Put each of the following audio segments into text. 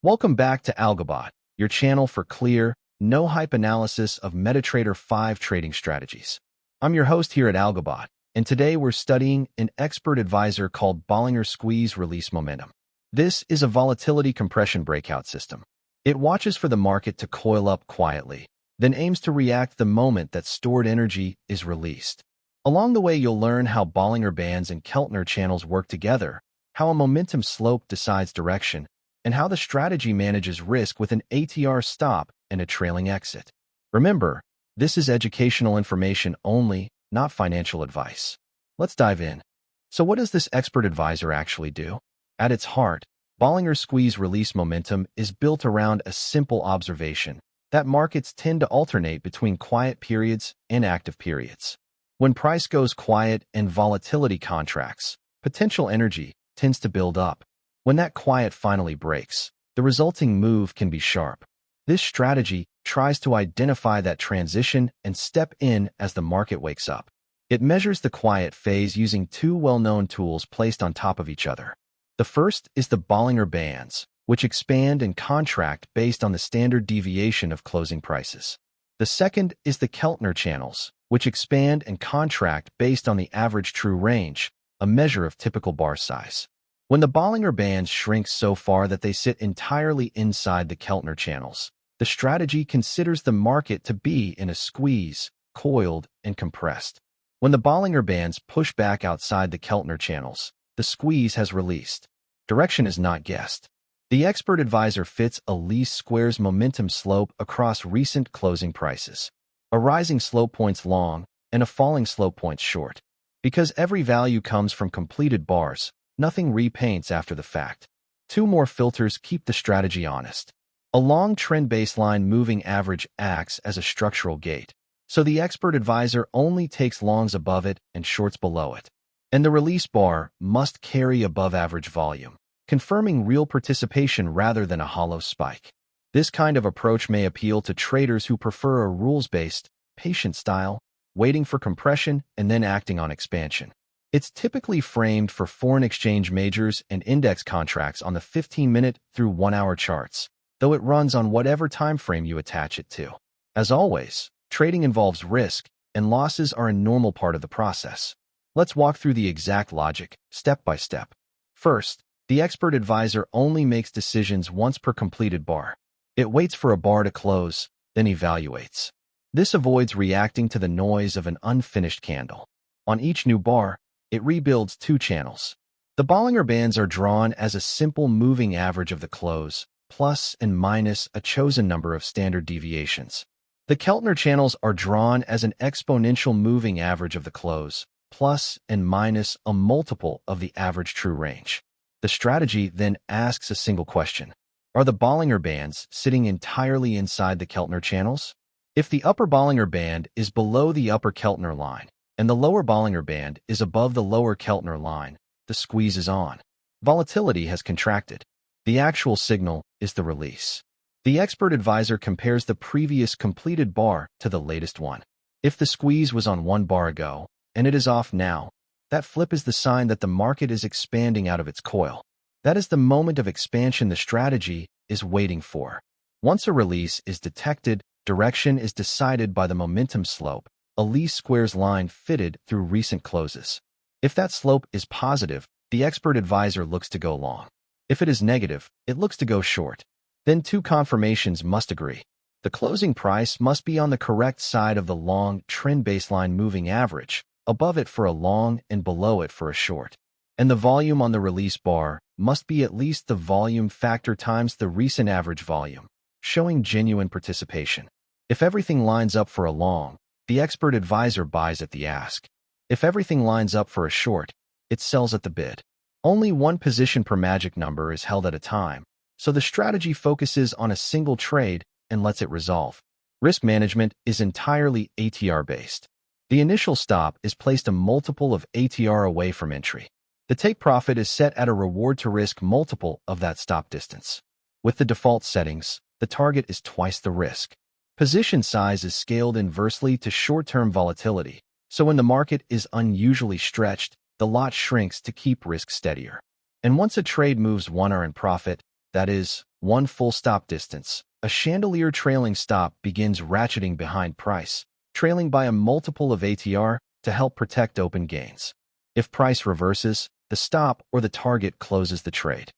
Welcome back to AlgoBot, your channel for clear, no-hype analysis of MetaTrader 5 trading strategies. I'm your host here at AlgoBot, and today we're studying an expert advisor called Bollinger Squeeze Release Momentum. This is a volatility compression breakout system. It watches for the market to coil up quietly, then aims to react the moment that stored energy is released. Along the way, you'll learn how Bollinger Bands and Keltner Channels work together, how a momentum slope decides direction, and how the strategy manages risk with an ATR stop and a trailing exit. Remember, this is educational information only, not financial advice. Let's dive in. So what does this expert advisor actually do? At its heart, Bollinger Squeeze Release Momentum is built around a simple observation that markets tend to alternate between quiet periods and active periods. When price goes quiet and volatility contracts, potential energy tends to build up. When that quiet finally breaks, the resulting move can be sharp. This strategy tries to identify that transition and step in as the market wakes up. It measures the quiet phase using two well-known tools placed on top of each other. The first is the Bollinger Bands, which expand and contract based on the standard deviation of closing prices. The second is the Keltner Channels, which expand and contract based on the average true range, a measure of typical bar size. When the Bollinger Bands shrink so far that they sit entirely inside the Keltner Channels, the strategy considers the market to be in a squeeze, coiled, and compressed. When the Bollinger Bands push back outside the Keltner Channels, the squeeze has released. Direction is not guessed. The expert advisor fits a least squares momentum slope across recent closing prices. A rising slope points long and a falling slope points short. Because every value comes from completed bars, nothing repaints after the fact. Two more filters keep the strategy honest. A long trend baseline moving average acts as a structural gate, so the expert advisor only takes longs above it and shorts below it. And the release bar must carry above average volume, confirming real participation rather than a hollow spike. This kind of approach may appeal to traders who prefer a rules-based, patient style, waiting for compression and then acting on expansion. It's typically framed for foreign exchange majors and index contracts on the 15-minute through 1-hour charts, though it runs on whatever time frame you attach it to. As always, trading involves risk, and losses are a normal part of the process. Let's walk through the exact logic, step by step. First, the expert advisor only makes decisions once per completed bar. It waits for a bar to close, then evaluates. This avoids reacting to the noise of an unfinished candle. On each new bar, it rebuilds two channels. The Bollinger Bands are drawn as a simple moving average of the close, plus and minus a chosen number of standard deviations. The Keltner Channels are drawn as an exponential moving average of the close, plus and minus a multiple of the average true range. The strategy then asks a single question. Are the Bollinger Bands sitting entirely inside the Keltner Channels? If the upper Bollinger Band is below the upper Keltner line, and the lower Bollinger Band is above the lower Keltner line, the squeeze is on. Volatility has contracted. The actual signal is the release. The expert advisor compares the previous completed bar to the latest one. If the squeeze was on 1 bar ago, and it is off now, that flip is the sign that the market is expanding out of its coil. That is the moment of expansion the strategy is waiting for. Once a release is detected, direction is decided by the momentum slope, a least squares line fitted through recent closes. If that slope is positive, the expert advisor looks to go long. If it is negative, it looks to go short. Then two confirmations must agree. The closing price must be on the correct side of the long trend baseline moving average, above it for a long and below it for a short. And the volume on the release bar must be at least the volume factor times the recent average volume, showing genuine participation. If everything lines up for a long, the expert advisor buys at the ask. If everything lines up for a short, it sells at the bid. Only one position per magic number is held at a time, so the strategy focuses on a single trade and lets it resolve. Risk management is entirely ATR-based. The initial stop is placed a multiple of ATR away from entry. The take profit is set at a reward-to-risk multiple of that stop distance. With the default settings, the target is twice the risk. Position size is scaled inversely to short-term volatility, so when the market is unusually stretched, the lot shrinks to keep risk steadier. And once a trade moves 1 hour in profit, that is, one full stop distance, a chandelier trailing stop begins ratcheting behind price, trailing by a multiple of ATR to help protect open gains. If price reverses, the stop or the target closes the trade.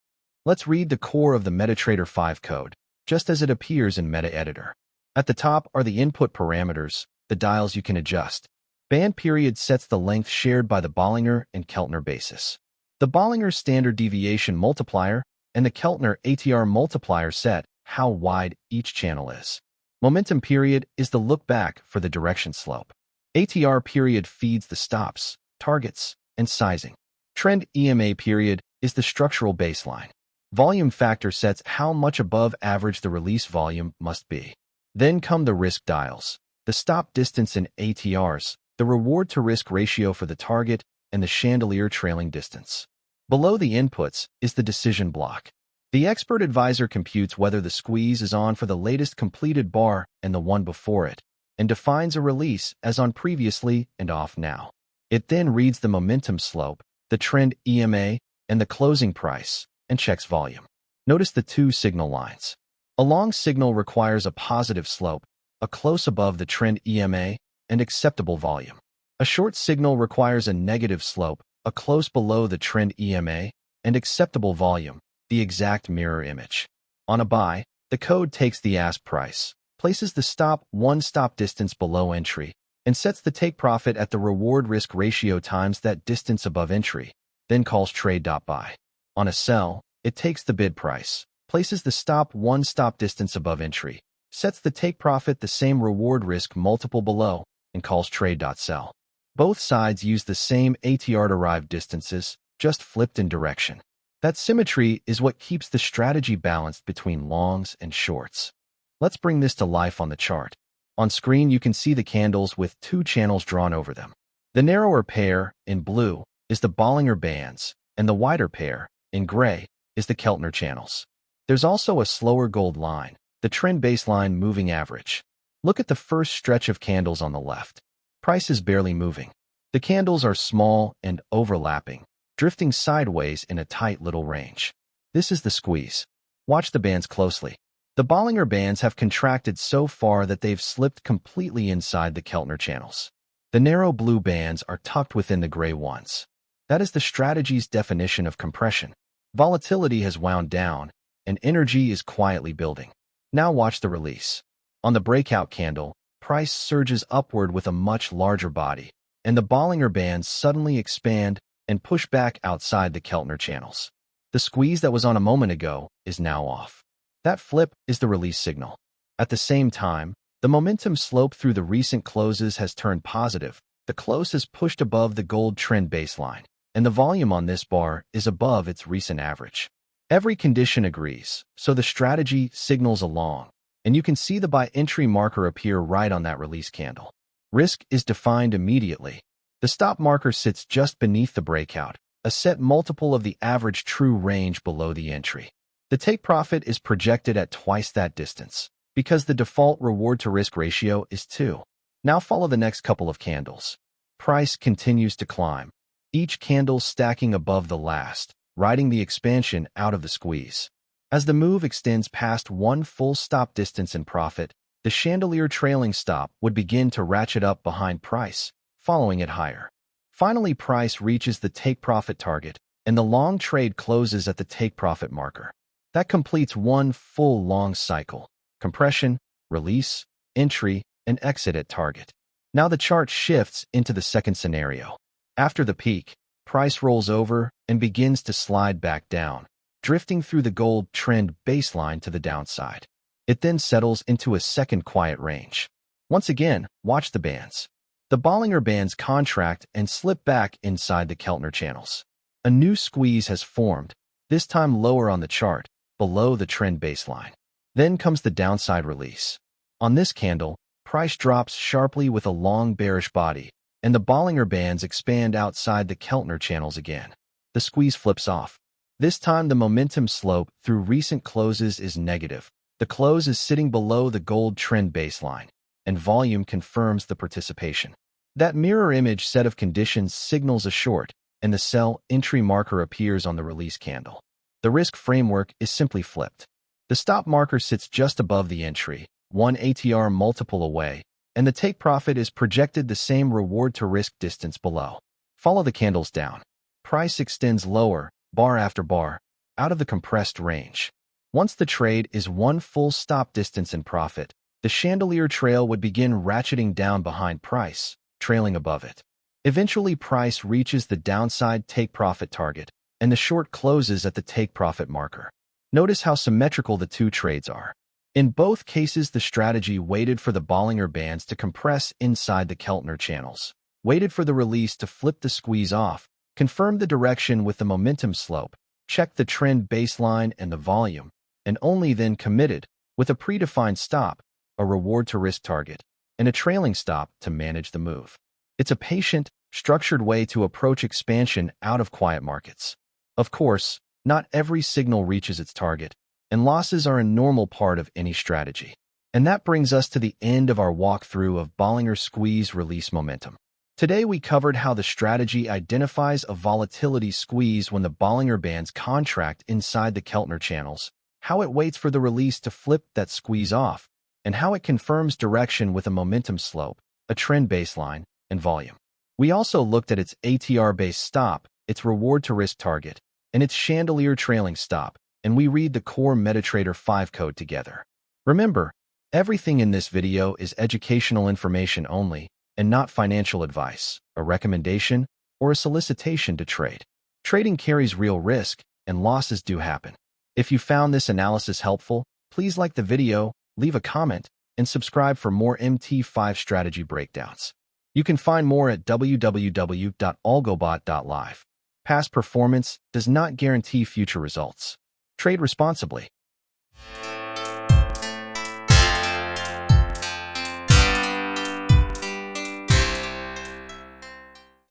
Let's read the core of the MetaTrader 5 code, just as it appears in MetaEditor. At the top are the input parameters, the dials you can adjust. BandPeriod sets the length shared by the Bollinger and Keltner basis. The Bollinger standard deviation multiplier and the Keltner ATR multiplier set how wide each channel is. Momentum period is the lookback for the direction slope. ATR period feeds the stops, targets, and sizing. Trend EMA period is the structural baseline. Volume factor sets how much above average the release volume must be. Then come the risk dials, the stop distance in ATRs, the reward to risk ratio for the target, and the chandelier trailing distance. Below the inputs is the decision block. The expert advisor computes whether the squeeze is on for the latest completed bar and the one before it, and defines a release as on previously and off now. It then reads the momentum slope, the trend EMA, and the closing price, and checks volume. Notice the two signal lines. A long signal requires a positive slope, a close above the trend EMA, and acceptable volume. A short signal requires a negative slope, a close below the trend EMA, and acceptable volume, the exact mirror image. On a buy, the code takes the ask price, places the stop one stop distance below entry, and sets the take profit at the reward-risk ratio times that distance above entry, then calls trade.buy. On a sell, it takes the bid price, places the stop one stop distance above entry, sets the take profit the same reward-risk multiple below, and calls trade.sell. Both sides use the same ATR-derived distances, just flipped in direction. That symmetry is what keeps the strategy balanced between longs and shorts. Let's bring this to life on the chart. On screen, you can see the candles with two channels drawn over them. The narrower pair, in blue, is the Bollinger Bands, and the wider pair, in gray, is the Keltner Channels. There's also a slower gold line, the trend baseline moving average. Look at the first stretch of candles on the left. Price is barely moving. The candles are small and overlapping, drifting sideways in a tight little range. This is the squeeze. Watch the bands closely. The Bollinger Bands have contracted so far that they've slipped completely inside the Keltner Channels. The narrow blue bands are tucked within the gray ones. That is the strategy's definition of compression. Volatility has wound down, and energy is quietly building. Now watch the release. On the breakout candle, price surges upward with a much larger body, and the Bollinger Bands suddenly expand and push back outside the Keltner Channels. The squeeze that was on a moment ago is now off. That flip is the release signal. At the same time, the momentum slope through the recent closes has turned positive. The close is pushed above the gold trend baseline, and the volume on this bar is above its recent average. Every condition agrees, so the strategy signals along, and you can see the buy entry marker appear right on that release candle. Risk is defined immediately. The stop marker sits just beneath the breakout, a set multiple of the average true range below the entry. The take profit is projected at twice that distance, because the default reward-to-risk ratio is 2. Now follow the next couple of candles. Price continues to climb, each candle stacking above the last, riding the expansion out of the squeeze. As the move extends past one full stop distance in profit, the chandelier trailing stop would begin to ratchet up behind price, following it higher. Finally, price reaches the take profit target, and the long trade closes at the take profit marker. That completes one full long cycle: compression, release, entry, and exit at target. Now the chart shifts into the second scenario. After the peak, price rolls over and begins to slide back down, drifting through the gold trend baseline to the downside. It then settles into a second quiet range. Once again, watch the bands. The Bollinger Bands contract and slip back inside the Keltner Channels. A new squeeze has formed, this time lower on the chart, below the trend baseline. Then comes the downside release. On this candle, price drops sharply with a long bearish body, and the Bollinger Bands expand outside the Keltner Channels again. The squeeze flips off. This time the momentum slope through recent closes is negative. The close is sitting below the gold trend baseline, and volume confirms the participation. That mirror image set of conditions signals a short, and the sell entry marker appears on the release candle. The risk framework is simply flipped. The stop marker sits just above the entry, one ATR multiple away, and the take profit is projected the same reward-to-risk distance below. Follow the candles down. Price extends lower, bar after bar, out of the compressed range. Once the trade is one full stop distance in profit, the chandelier trail would begin ratcheting down behind price, trailing above it. Eventually, price reaches the downside take-profit target, and the short closes at the take-profit marker. Notice how symmetrical the two trades are. In both cases, the strategy waited for the Bollinger Bands to compress inside the Keltner Channels, waited for the release to flip the squeeze off, confirmed the direction with the momentum slope, checked the trend baseline and the volume, and only then committed, with a predefined stop, a reward-to-risk target, and a trailing stop to manage the move. It's a patient, structured way to approach expansion out of quiet markets. Of course, not every signal reaches its target, and losses are a normal part of any strategy. And that brings us to the end of our walkthrough of Bollinger Squeeze release momentum. Today we covered how the strategy identifies a volatility squeeze when the Bollinger Bands contract inside the Keltner Channels, how it waits for the release to flip that squeeze off, and how it confirms direction with a momentum slope, a trend baseline, and volume. We also looked at its ATR-based stop, its reward-to-risk target, and its chandelier trailing stop, and we read the core MetaTrader 5 code together. Remember, everything in this video is educational information only, and not financial advice, a recommendation, or a solicitation to trade. Trading carries real risk, and losses do happen. If you found this analysis helpful, please like the video, leave a comment, and subscribe for more MT5 strategy breakdowns. You can find more at www.algobot.live. Past performance does not guarantee future results. Trade responsibly.